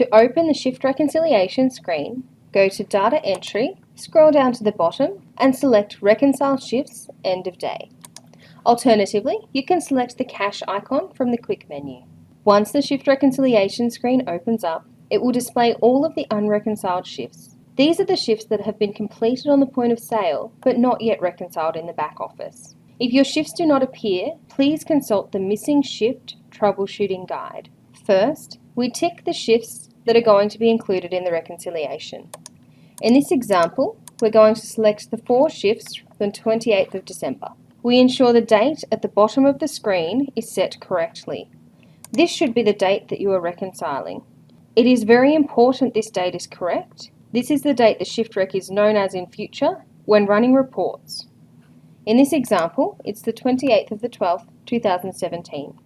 To open the shift reconciliation screen, go to Data Entry, scroll down to the bottom and select Reconcile Shifts End of Day. Alternatively, you can select the cache icon from the quick menu. Once the shift reconciliation screen opens up, it will display all of the unreconciled shifts. These are the shifts that have been completed on the point of sale but not yet reconciled in the back office. If your shifts do not appear, please consult the Missing Shift Troubleshooting Guide. First, we tick the shifts that are going to be included in the reconciliation. In this example, we're going to select the 4 shifts from the 28th of December. We ensure the date at the bottom of the screen is set correctly. This should be the date that you are reconciling. It is very important this date is correct. This is the date the shift rec is known as in future when running reports. In this example, it's the 28th of the 12th, 2017.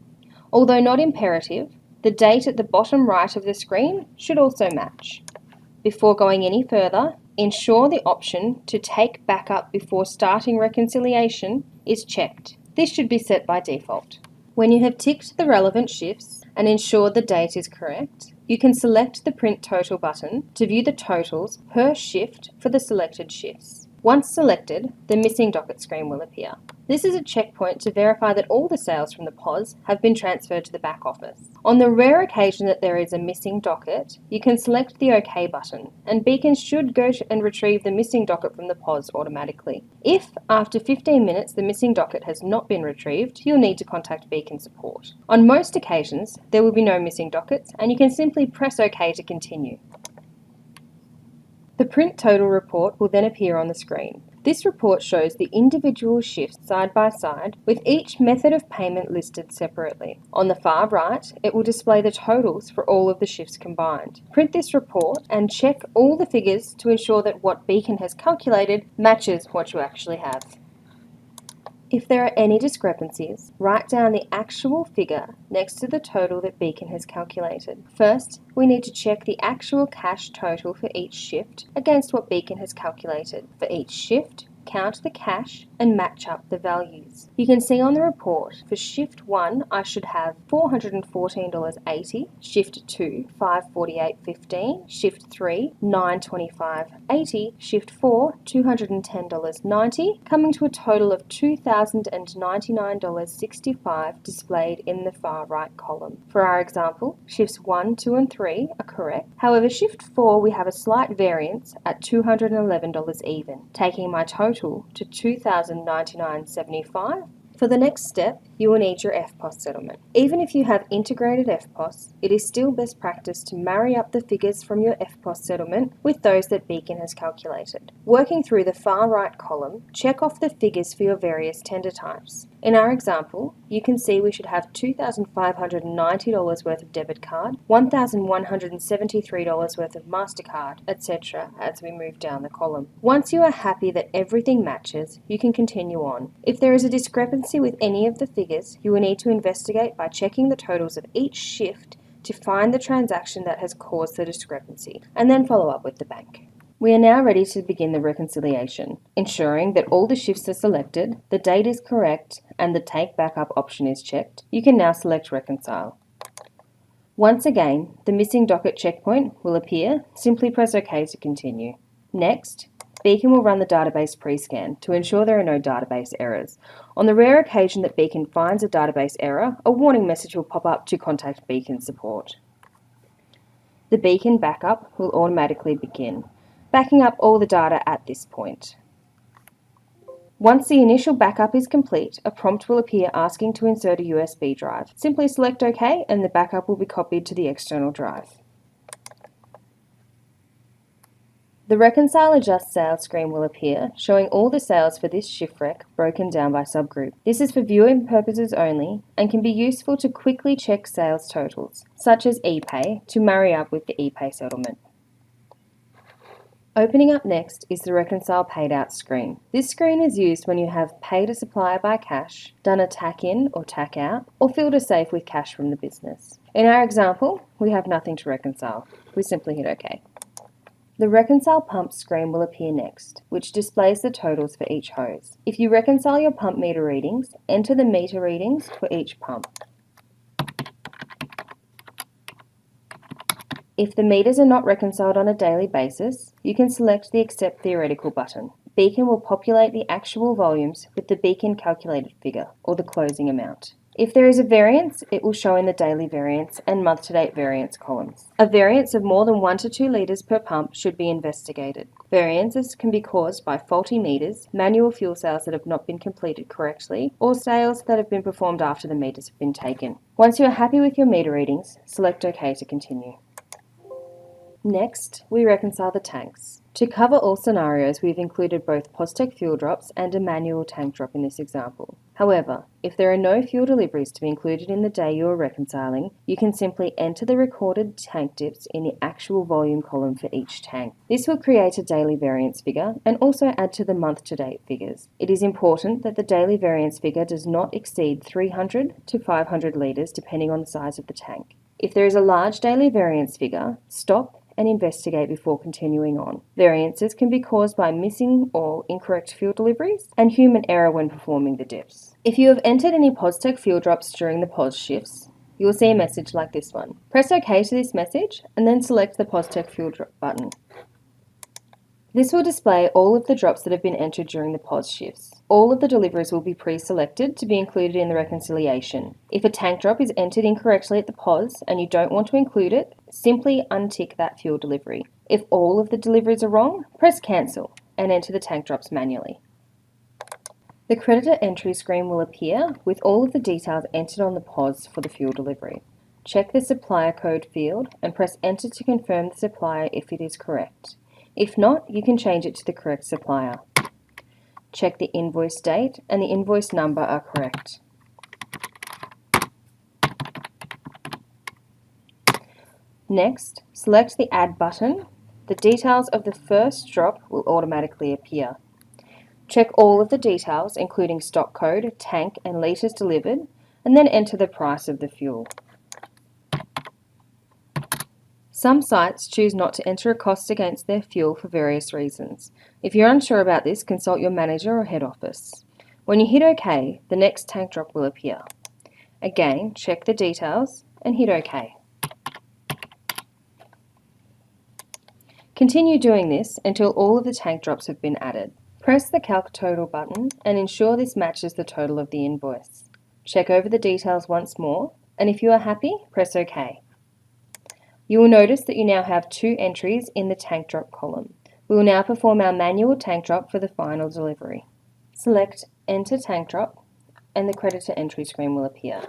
Although not imperative, the date at the bottom right of the screen should also match. Before going any further, ensure the option to take backup before starting reconciliation is checked. This should be set by default. When you have ticked the relevant shifts and ensured the date is correct, you can select the Print Total button to view the totals per shift for the selected shifts. Once selected, the Missing Docket screen will appear. This is a checkpoint to verify that all the sales from the POS have been transferred to the back office. On the rare occasion that there is a missing docket, you can select the OK button, and Beacon should go and retrieve the missing docket from the POS automatically. If, after 15 minutes, the missing docket has not been retrieved, you'll need to contact Beacon support. On most occasions, there will be no missing dockets, and you can simply press OK to continue. The Print Total report will then appear on the screen. This report shows the individual shifts side by side with each method of payment listed separately. On the far right, it will display the totals for all of the shifts combined. Print this report and check all the figures to ensure that what Beacon has calculated matches what you actually have. If there are any discrepancies, write down the actual figure next to the total that Beacon has calculated. First, we need to check the actual cash total for each shift against what Beacon has calculated. For each shift, count the cash and match up the values. You can see on the report, for shift 1 I should have $414.80, shift 2 $548.15, shift 3 $925.80, shift 4 $210.90, coming to a total of $2,099.65 displayed in the far right column. For our example, shifts 1, 2 and 3 are correct. However, shift 4 we have a slight variance at $211 even, taking my total to $2,099.75. For the next step, you will need your FPOS settlement. Even if you have integrated FPOS, it is still best practice to marry up the figures from your FPOS settlement with those that Beacon has calculated. Working through the far right column, check off the figures for your various tender types. In our example, you can see we should have $2,590 worth of debit card, $1,173 worth of MasterCard, etc. as we move down the column. Once you are happy that everything matches, you can continue on. If there is a discrepancy with any of the figures, you will need to investigate by checking the totals of each shift to find the transaction that has caused the discrepancy, and then follow up with the bank. We are now ready to begin the reconciliation, ensuring that all the shifts are selected, the date is correct, and the Take Backup option is checked. You can now select Reconcile. Once again, the missing docket checkpoint will appear. Simply press OK to continue. Next, Beacon will run the database pre-scan to ensure there are no database errors. On the rare occasion that Beacon finds a database error, a warning message will pop up to contact Beacon support. The Beacon backup will automatically begin, backing up all the data at this point. Once the initial backup is complete, a prompt will appear asking to insert a USB drive. Simply select OK and the backup will be copied to the external drive. The Reconcile Adjust Sales screen will appear, showing all the sales for this shift rec broken down by subgroup. This is for viewing purposes only and can be useful to quickly check sales totals, such as ePay, to marry up with the ePay settlement. Opening up next is the Reconcile Paid Out screen. This screen is used when you have paid a supplier by cash, done a tack in or tack out, or filled a safe with cash from the business. In our example, we have nothing to reconcile. We simply hit OK. The Reconcile Pumps screen will appear next, which displays the totals for each hose. If you reconcile your pump meter readings, enter the meter readings for each pump. If the meters are not reconciled on a daily basis, you can select the Accept Theoretical button. Beacon will populate the actual volumes with the Beacon calculated figure, or the closing amount. If there is a variance, it will show in the daily variance and month-to-date variance columns. A variance of more than 1 to 2 litres per pump should be investigated. Variances can be caused by faulty meters, manual fuel sales that have not been completed correctly, or sales that have been performed after the meters have been taken. Once you are happy with your meter readings, select OK to continue. Next, we reconcile the tanks. To cover all scenarios, we've included both POSTEC fuel drops and a manual tank drop in this example. However, if there are no fuel deliveries to be included in the day you are reconciling, you can simply enter the recorded tank dips in the actual volume column for each tank. This will create a daily variance figure and also add to the month-to-date figures. It is important that the daily variance figure does not exceed 300 to 500 litres depending on the size of the tank. If there is a large daily variance figure, stop and investigate before continuing on. Variances can be caused by missing or incorrect fuel deliveries and human error when performing the dips. If you have entered any POSTEC fuel drops during the POS shifts, you will see a message like this one. Press OK to this message and then select the POSTEC fuel drop button. This will display all of the drops that have been entered during the POS shifts. All of the deliveries will be pre-selected to be included in the reconciliation. If a tank drop is entered incorrectly at the POS and you don't want to include it, simply untick that fuel delivery. If all of the deliveries are wrong, press cancel and enter the tank drops manually. The creditor entry screen will appear with all of the details entered on the POS for the fuel delivery. Check the supplier code field and press enter to confirm the supplier if it is correct. If not, you can change it to the correct supplier. Check the invoice date and the invoice number are correct. Next, select the Add button. The details of the first drop will automatically appear. Check all of the details, including stock code, tank and litres delivered, and then enter the price of the fuel. Some sites choose not to enter a cost against their fuel for various reasons. If you're unsure about this, consult your manager or head office. When you hit OK, the next tank drop will appear. Again, check the details and hit OK. Continue doing this until all of the tank drops have been added. Press the Calc Total button and ensure this matches the total of the invoice. Check over the details once more, and if you are happy, press OK. You will notice that you now have 2 entries in the tank drop column. We will now perform our manual tank drop for the final delivery. Select Enter Tank Drop and the creditor entry screen will appear.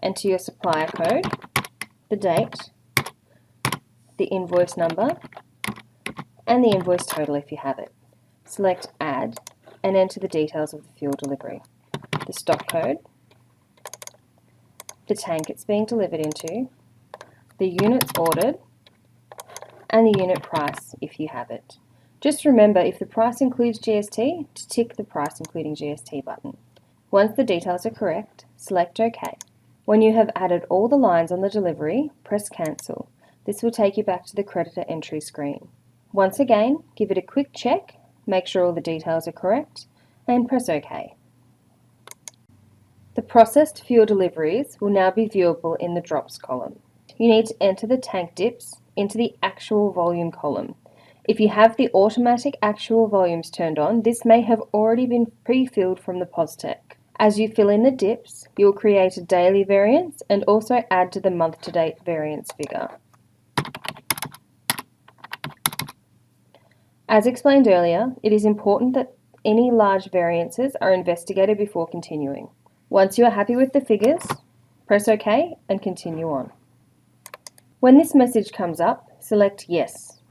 Enter your supplier code, the date, the invoice number, and the invoice total if you have it. Select Add and enter the details of the fuel delivery, the stock code, the tank it's being delivered into, the units ordered, and the unit price if you have it. Just remember, if the price includes GST, to tick the price including GST button. Once the details are correct, select OK. When you have added all the lines on the delivery, press Cancel. This will take you back to the creditor entry screen. Once again, give it a quick check, make sure all the details are correct, and press OK. The processed fuel deliveries will now be viewable in the Drops column. You need to enter the tank dips into the actual volume column. If you have the automatic actual volumes turned on, this may have already been pre-filled from the POSTEC. As you fill in the dips, you will create a daily variance and also add to the month-to-date variance figure. As explained earlier, it is important that any large variances are investigated before continuing. Once you are happy with the figures, press OK and continue on. When this message comes up, select Yes.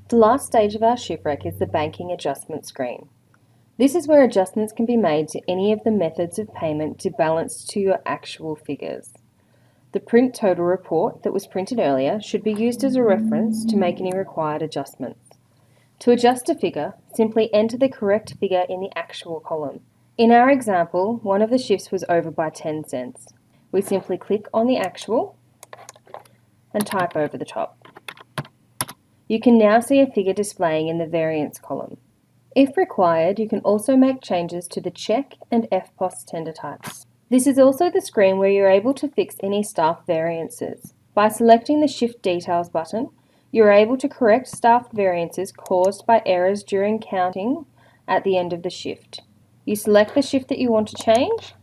The last stage of our shipwreck is the banking adjustment screen. This is where adjustments can be made to any of the methods of payment to balance to your actual figures. The print total report that was printed earlier should be used as a reference to make any required adjustments. To adjust a figure, simply enter the correct figure in the actual column. In our example, one of the shifts was over by 10 cents. We simply click on the actual and type over the top. You can now see a figure displaying in the variance column. If required, you can also make changes to the check and FPOS tender types. This is also the screen where you're able to fix any staff variances. By selecting the Shift Details button, you are able to correct staff variances caused by errors during counting at the end of the shift. You select the shift that you want to change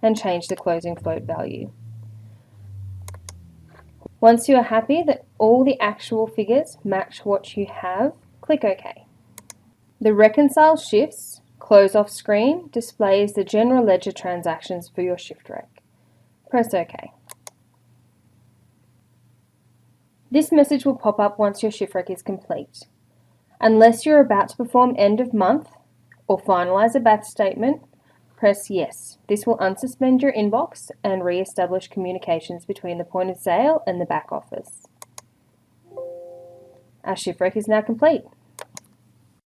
and change the closing float value. Once you are happy that all the actual figures match what you have, click OK. The Reconcile Shifts Closeoff screen displays the general ledger transactions for your shift rec. Press OK. This message will pop up once your shift rec is complete. Unless you're about to perform end of month or finalize a batch statement, press Yes. This will unsuspend your inbox and re-establish communications between the point of sale and the back office. Our shift rec is now complete.